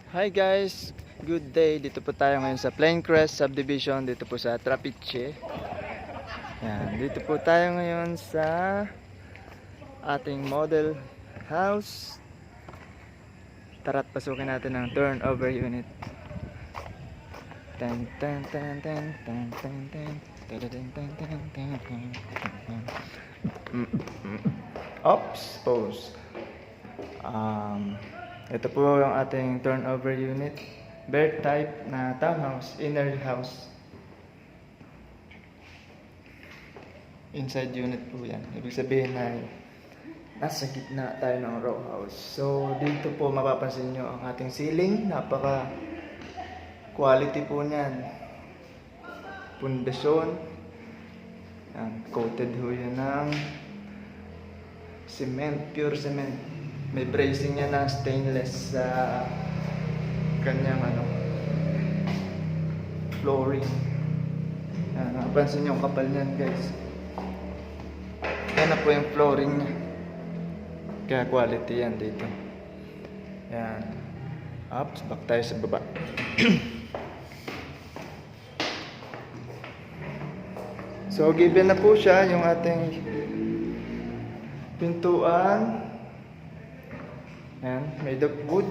Hi guys, good day. Dito po tayo ngayon sa Planecrest Subdivision dito po sa Trapiche. Yan, dito po tayo ngayon sa ating model house. Tara't pasukin natin ang turnover unit. Tan tan tan tan tan tan tan tan tan tan tan. Oops, pause. Ito po yung ating turnover unit. Bear type na townhouse, inner house. Inside unit po yan. Ibig sabihin na nasa gitna tayo ng row house. So dito po mapapansin nyo ang ating ceiling. Napaka quality po niyan. Pundasyon. Yan, coated ho yan ng cement, pure cement. May bracing niya na stainless sa kanyang flooring. Yan, napansin niyo yung kapal niyan guys. Yan na po yung flooring niya. Kaya quality yan dito. Yan. Ups, back tayo sa baba. So given na po siya yung ating pintuan. Yan, made of wood.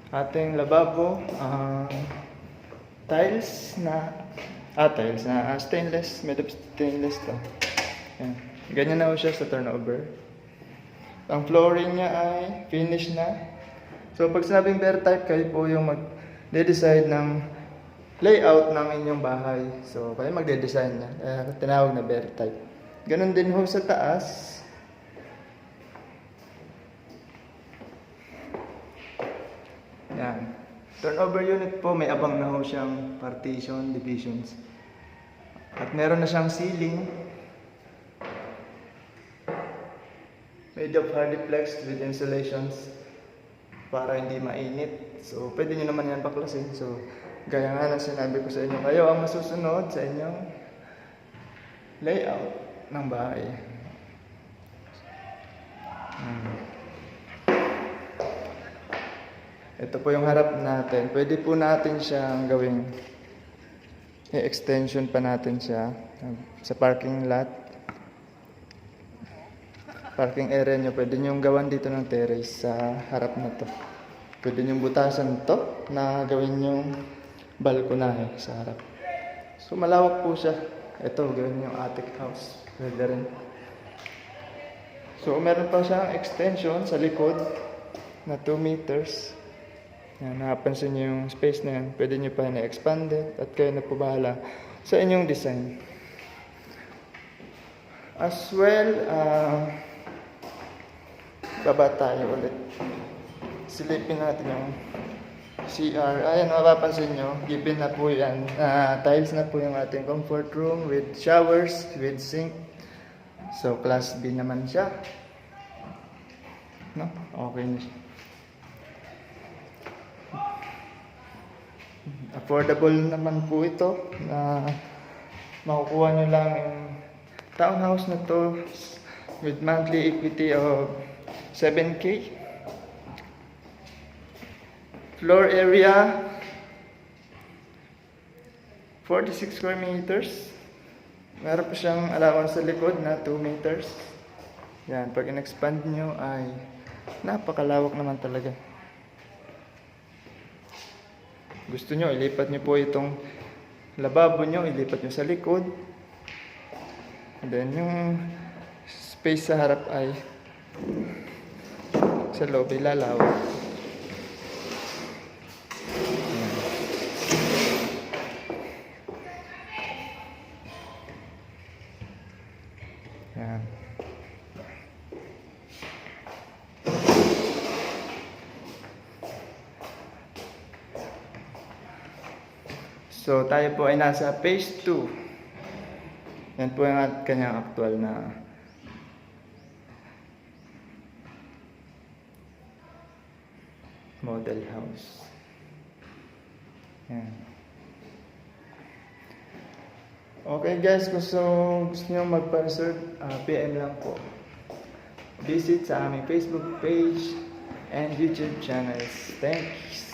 Ating lababo, tiles na stainless, made of stainless to. Yan. Ganyan na po siya sa turnover. Ang flooring niya ay finish na. So pag sinabing bear type, kayo po yung mag-decide ng layout ng inyong bahay. So kayo magde-design niya. Tinawag na bear type. Ganon din ho sa taas. Yan. Turnover unit po, may abang na ho siyang partition, divisions. At meron na siyang ceiling. Made of hardiplex with insulations para hindi mainit. So, pwede nyo naman yan baklasin. So, gaya nga ng sinabi ko sa inyo, kayo ang masusunod sa inyong layout ng bahay. Ito po yung harap natin. Pwede po natin siyang gawing i-extension pa natin siya sa parking lot. Parking area nyo. Pwede nyo gawan dito ng terrace sa harap na to. Pwede nyo butasan to na gawin yung balkonahe sa harap. So malawak po siya. Ito, gawin yung attic house. Pwede rin. So meron pa siyang extension sa likod na 2 meters. Yan, nakapansin nyo yung space na yan. Pwede nyo pa na-expand at kayo na po bahala sa inyong design. As well, baba tayo ulit. Silipin natin yung CR. Ayan, mapapansin nyo, given na po yan. Tiles na po yung ating comfort room with showers, with sink. So, class B naman siya. No? Okay na siya. Affordable naman po ito na makukuha nyo lang yung townhouse na to with monthly equity of 7K. Floor area 46 square meters. Meron pa siyang allowance sa likod na 2 meters. Yan, pag in-expand nyo ay napakalawak naman talaga. Gusto nyo, ilipat nyo po itong lababo nyo, ilipat nyo sa likod. And then, yung space sa harap ay sa loob ay lalawak. Yan. So, tayo po ay nasa phase 2. Yan po yung kanyang actual na model house. Yan. Okay guys, gusto nyo magpa-reserve, PM lang po. visit sa aming Facebook page and YouTube channels. Thanks!